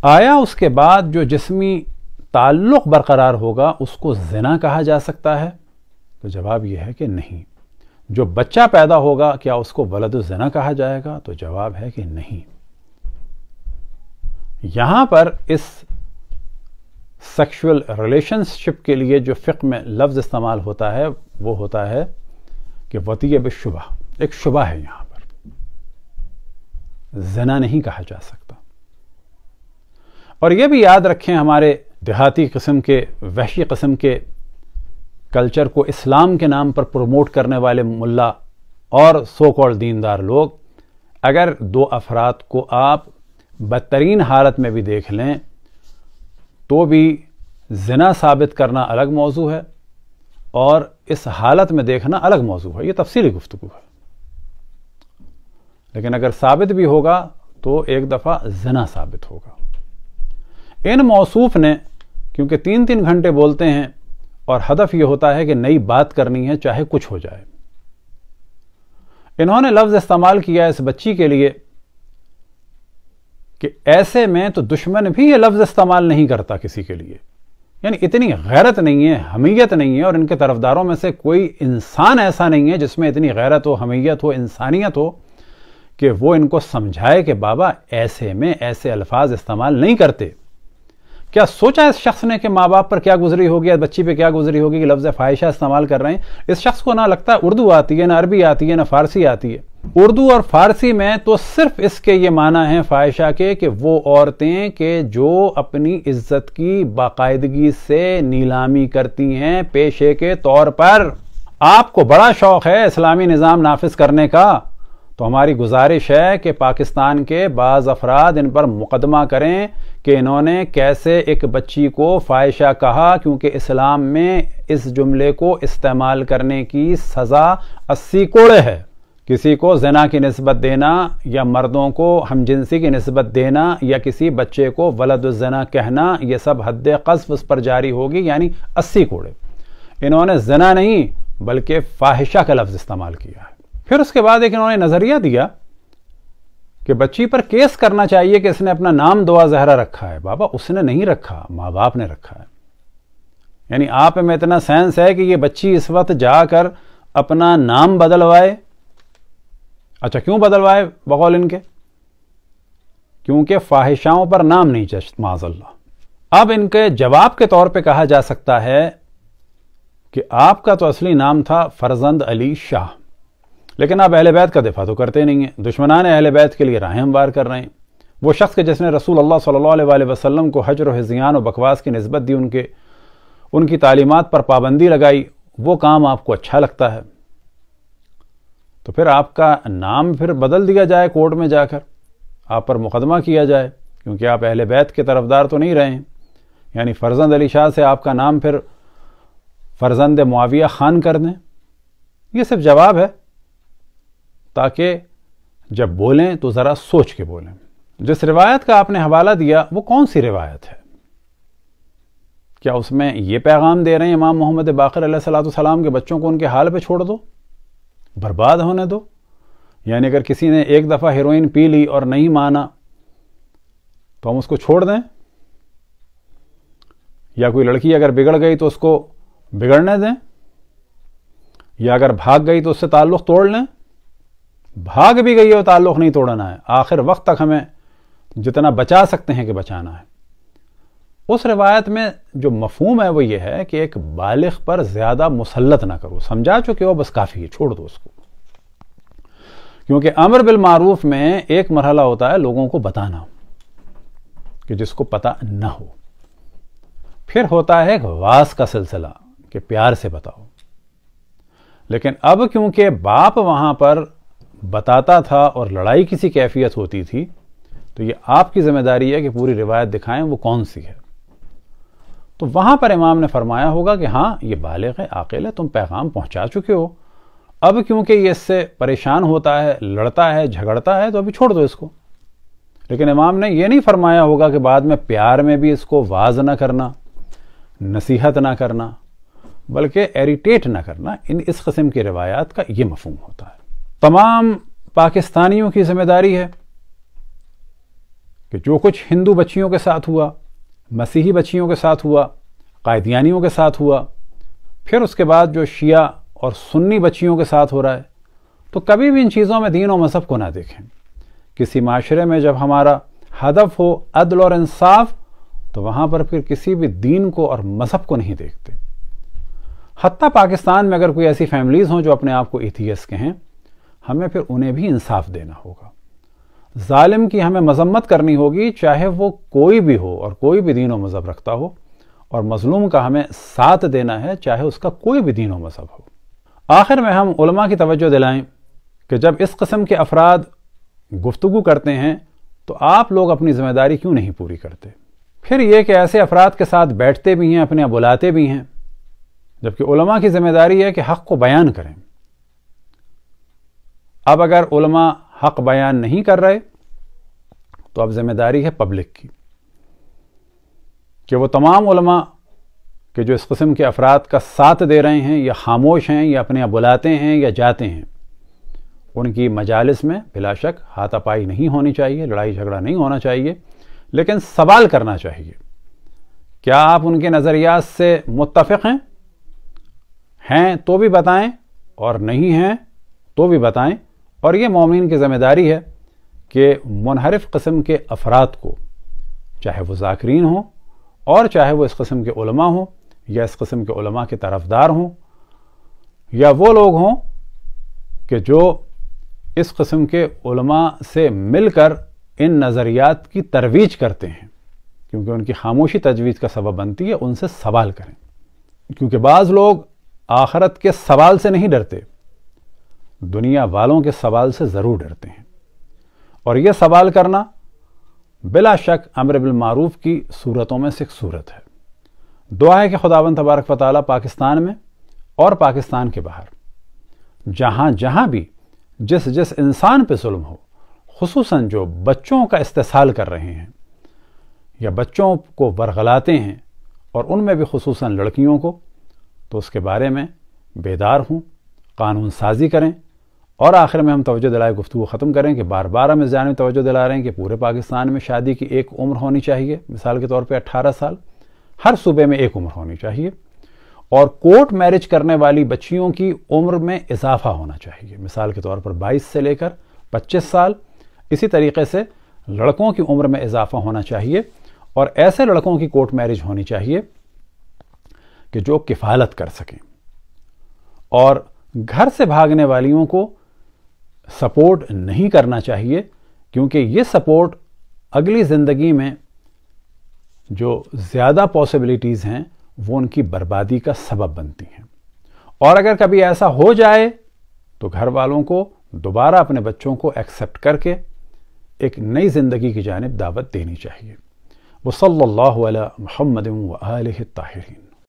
آیا اس کے بعد جو جسمی تعلق برقرار ہوگا اس کو زنا کہا جا سکتا ہے؟ تو جواب یہ ہے کہ نہیں. جو بچہ پیدا ہوگا کیا اس کو ولد الزنا کہا جائے گا؟ تو جواب ہے کہ نہیں. یہاں پر اس سیکشول ریلیشن شپ کے لیے جو فقہ میں لفظ استعمال ہوتا ہے وہ ہوتا ہے کہ وطیہ بالشبہ، ایک شبہ ہے، یہاں پر زنا نہیں کہا جا سکتا. اور یہ بھی یاد رکھیں، ہمارے دیہاتی قسم کے، وحشی قسم کے کلچر کو اسلام کے نام پر پروموٹ کرنے والے ملا اور سو کالڈ دیندار لوگ، اگر دو افراد کو آپ بدترین حالت میں بھی دیکھ لیں تو بھی زنا ثابت کرنا الگ موضوع ہے اور اس حالت میں دیکھنا الگ موضوع ہے. یہ تفصیلی گفتگو ہے. لیکن اگر ثابت بھی ہوگا تو ایک دفعہ زنا ثابت ہوگا. ان موصوف نے کیونکہ 3 گھنٹے بولتے ہیں اور ہدف یہ ہوتا ہے کہ نئی بات کرنی ہے چاہے کچھ ہو جائے، انہوں نے لفظ استعمال کیا اس بچی کے لیے کہ ایسے میں تو دشمن بھی یہ لفظ استعمال نہیں کرتا کسی کے لیے. یعنی اتنی غیرت نہیں ہے، حمیت نہیں ہے، اور ان کے طرفداروں میں سے کوئی انسان ایسا نہیں ہے جس میں اتنی غیرت ہو، حمیت ہو، انسانیت ہو کہ وہ ان کو سمجھائے کہ بابا ایسے میں ایسے الفاظ استعمال نہیں کرتے. کیا سوچا اس شخص نے کہ ماں باپ پر کیا گزری ہوگی، بچی پہ کیا گزری ہوگی کہ لفظ فاحشہ استعمال کر رہے ہیں؟ اس شخص کو نہ لگتا ہے اردو آتی ہے، نہ عربی آتی ہے، نہ فارسی آتی ہے. اردو اور فارسی میں تو صرف اس کے یہ معنی ہیں فاحشہ کے کہ وہ عورتیں کہ جو اپنی عزت کی باقاعدگی سے نیلامی کرتی ہیں پیشے کے طور پر. آپ کو بڑا شوق ہے اسلامی نظام نافذ کرنے کا، تو ہماری گزارش ہے کہ پاکستان کے بعض افراد ان پر مقدمہ کریں کہ انہوں نے کیسے ایک بچی کو فاحشہ کہا، کیونکہ اسلام میں اس جملے کو استعمال کرنے کی سزا 80 کوڑے ہے. کسی کو زنا کی نسبت دینا یا مردوں کو ہم جنسی کی نسبت دینا یا کسی بچے کو ولد الزنا کہنا، یہ سب حد قذف اس پر جاری ہوگی، یعنی 80 کوڑے. انہوں نے زنا نہیں بلکہ فاحشہ کا لفظ استعمال کیا ہے. پھر اس کے بعد ایک انہوں نے نظریہ دیا کہ بچی پر کیس کرنا چاہیے کہ اس نے اپنا نام دعا زہرا رکھا ہے. بابا اس نے نہیں رکھا، ماں باپ نے رکھا ہے. یعنی آپ میں اتنا سینس ہے کہ یہ بچی اس وقت جا کر اپنا نام بدلوائے. اچھا کیوں بدلوائے بقول ان کے؟ کیونکہ فاحشاؤں پر نام نہیں جشت معاذ اللہ. اب ان کے جواب کے طور پہ کہا جا سکتا ہے کہ آپ کا تو اصلی نام تھا فرزند علی شاہ، لیکن آپ اہل بیت کا دفاع تو کرتے نہیں ہیں، دشمنان اہل بیت کے لیے راہیں ہموار کر رہے ہیں. وہ شخص کے جس نے رسول اللہ صلی اللہ علیہ وآلہ وسلم کو حجر و ہذیان و بکواس کی نسبت دی، ان کی تعلیمات پر پابندی لگائی، وہ کام آپ کو اچھا لگتا ہے. تو پھر آپ کا نام پھر بدل دیا جائے، کورٹ میں جا کر آپ پر مقدمہ کیا جائے، کیونکہ آپ اہل بیت کے طرفدار تو نہیں رہے ہیں. یعنی فرزند علی شاہ سے آپ کا نام پھر فرزند معاویہ خان کر دیں. یہ صرف جواب ہے تاکہ جب بولیں تو ذرا سوچ کے بولیں. جس روایت کا آپ نے حوالہ دیا وہ کون سی روایت ہے؟ کیا اس میں یہ پیغام دے رہے ہیں امام محمد باقر علیہ السلام کے بچوں کو ان کے حال پہ چھوڑ دو، برباد ہونے دو؟ یعنی اگر کسی نے ایک دفعہ ہیروئن پی لی اور نہیں مانا تو ہم اس کو چھوڑ دیں؟ یا کوئی لڑکی اگر بگڑ گئی تو اس کو بگڑنے دیں؟ یا اگر بھاگ گئی تو اس سے تعلق توڑ لیں؟ بھاگ بھی گئی اور تعلق نہیں توڑنا ہے، آخر وقت تک ہمیں جتنا بچا سکتے ہیں کہ بچانا ہے. اس روایت میں جو مفہوم ہے وہ یہ ہے کہ ایک بالغ پر زیادہ مسلط نہ کرو، سمجھا چکے ہو بس کافی ہے، چھوڑ دو اس کو. کیونکہ امر بالمعروف میں ایک مرحلہ ہوتا ہے لوگوں کو بتانا کہ جس کو پتہ نہ ہو، پھر ہوتا ہے ایک واس کا سلسلہ کہ پیار سے بتاؤ. لیکن اب کیونکہ باپ وہاں پر بتاتا تھا اور لڑائی کسی کیفیت ہوتی تھی، تو یہ آپ کی ذمہ داری ہے کہ پوری روایت دکھائیں وہ کون سی ہے. تو وہاں پر امام نے فرمایا ہوگا کہ ہاں یہ بالغ ہے، عاقل ہے، تم پیغام پہنچا چکے ہو، اب کیونکہ یہ اس سے پریشان ہوتا ہے، لڑتا ہے، جھگڑتا ہے، تو ابھی چھوڑ دو اس کو. لیکن امام نے یہ نہیں فرمایا ہوگا کہ بعد میں پیار میں بھی اس کو واز نہ کرنا، نصیحت نہ کرنا، بلکہ ایریٹیٹ نہ کرنا. اس قسم کی روایات کا یہ مفہوم ہوتا ہے. تمام پاکستانیوں کی ذمہ داری ہے کہ جو کچھ ہندو بچیوں کے ساتھ ہوا، مسیحی بچیوں کے ساتھ ہوا، قادیانیوں کے ساتھ ہوا، پھر اس کے بعد جو شیعہ اور سنی بچیوں کے ساتھ ہو رہا ہے، تو کبھی بھی ان چیزوں میں دین و مذہب کو نہ دیکھیں۔ کسی معاشرے میں جب ہمارا ہدف ہو عدل اور انصاف، تو وہاں پر پھر کسی بھی دین کو اور مذہب کو نہیں دیکھتے۔ حتیٰ پاکستان میں اگر کوئی ایسی فیملیز ہوں جو اپنے آپ کو ایتھیسٹ کہیں، ہمیں پھر انہیں بھی انصاف دینا ہوگا۔ ظالم کی ہمیں مذمت کرنی ہوگی، چاہے وہ کوئی بھی ہو اور کوئی بھی دین و مذہب رکھتا ہو، اور مظلوم کا ہمیں ساتھ دینا ہے، چاہے اس کا کوئی بھی دین و مذہب ہو۔ آخر میں ہم علماء کی توجہ دلائیں کہ جب اس قسم کے افراد گفتگو کرتے ہیں تو آپ لوگ اپنی ذمہ داری کیوں نہیں پوری کرتے؟ پھر یہ کہ ایسے افراد کے ساتھ بیٹھتے بھی ہیں، اپنے بلاتے بھی ہیں، جبکہ علماء کی ذمہ داری ہے کہ حق کو بیان کریں۔ اب اگر علماء حق بیان نہیں کر رہے تو اب ذمہ داری ہے پبلک کی کہ وہ تمام علماء کہ جو اس قسم کے افراد کا ساتھ دے رہے ہیں یا خاموش ہیں یا اپنے بلاتے ہیں یا جاتے ہیں، ان کی مجالس میں بلا شک ہاتھا پائی نہیں ہونی چاہیے، لڑائی جھگڑا نہیں ہونا چاہیے، لیکن سوال کرنا چاہیے۔ کیا آپ ان کے نظریات سے متفق ہیں تو بھی بتائیں، اور نہیں ہیں تو بھی بتائیں۔ اور یہ مومنین کی ذمہ داری ہے کہ منحرف قسم کے افراد کو، چاہے وہ ذاکرین ہوں اور چاہے وہ اس قسم کے علماء ہوں یا اس قسم کے علماء کے طرفدار ہوں، یا وہ لوگ ہوں کہ جو اس قسم کے علماء سے مل کر ان نظریات کی ترویج کرتے ہیں، کیونکہ ان کی خاموشی تجویز کا سبب بنتی ہے، ان سے سوال کریں۔ کیونکہ بعض لوگ آخرت کے سوال سے نہیں ڈرتے، دنیا والوں کے سوال سے ضرور ڈرتے ہیں، اور یہ سوال کرنا بلا شک امر بالمعروف کی صورتوں میں سے ایک صورت ہے۔ دعا ہے کہ خداوند تبارک و تعالیٰ پاکستان میں اور پاکستان کے باہر جہاں جہاں بھی جس انسان پہ ظلم ہو، خصوصاً جو بچوں کا استحصال کر رہے ہیں یا بچوں کو ورغلاتے ہیں، اور ان میں بھی خصوصاً لڑکیوں کو، تو اس کے بارے میں بیدار ہوں، قانون سازی کریں۔ اور آخر میں ہم توجہ دلائے گفتگو ختم کریں کہ بار بار ہم اس جانب توجہ دلا رہے ہیں کہ پورے پاکستان میں شادی کی ایک عمر ہونی چاہیے، مثال کے طور پہ 18 سال، ہر صوبے میں ایک عمر ہونی چاہیے، اور کورٹ میرج کرنے والی بچیوں کی عمر میں اضافہ ہونا چاہیے، مثال کے طور پر 22 سے لے کر 25 سال۔ اسی طریقے سے لڑکوں کی عمر میں اضافہ ہونا چاہیے، اور ایسے لڑکوں کی کورٹ میرج ہونی چاہیے کہ جو کفالت کر سکیں، اور گھر سے بھاگنے والیوں کو سپورٹ نہیں کرنا چاہیے، کیونکہ یہ سپورٹ اگلی زندگی میں جو زیادہ پاسبلٹیز ہیں وہ ان کی بربادی کا سبب بنتی ہیں۔ اور اگر کبھی ایسا ہو جائے تو گھر والوں کو دوبارہ اپنے بچوں کو ایکسیپٹ کر کے ایک نئی زندگی کی جانب دعوت دینی چاہیے۔ وصلی اللہ علی محمد وآلہ الطاہرین۔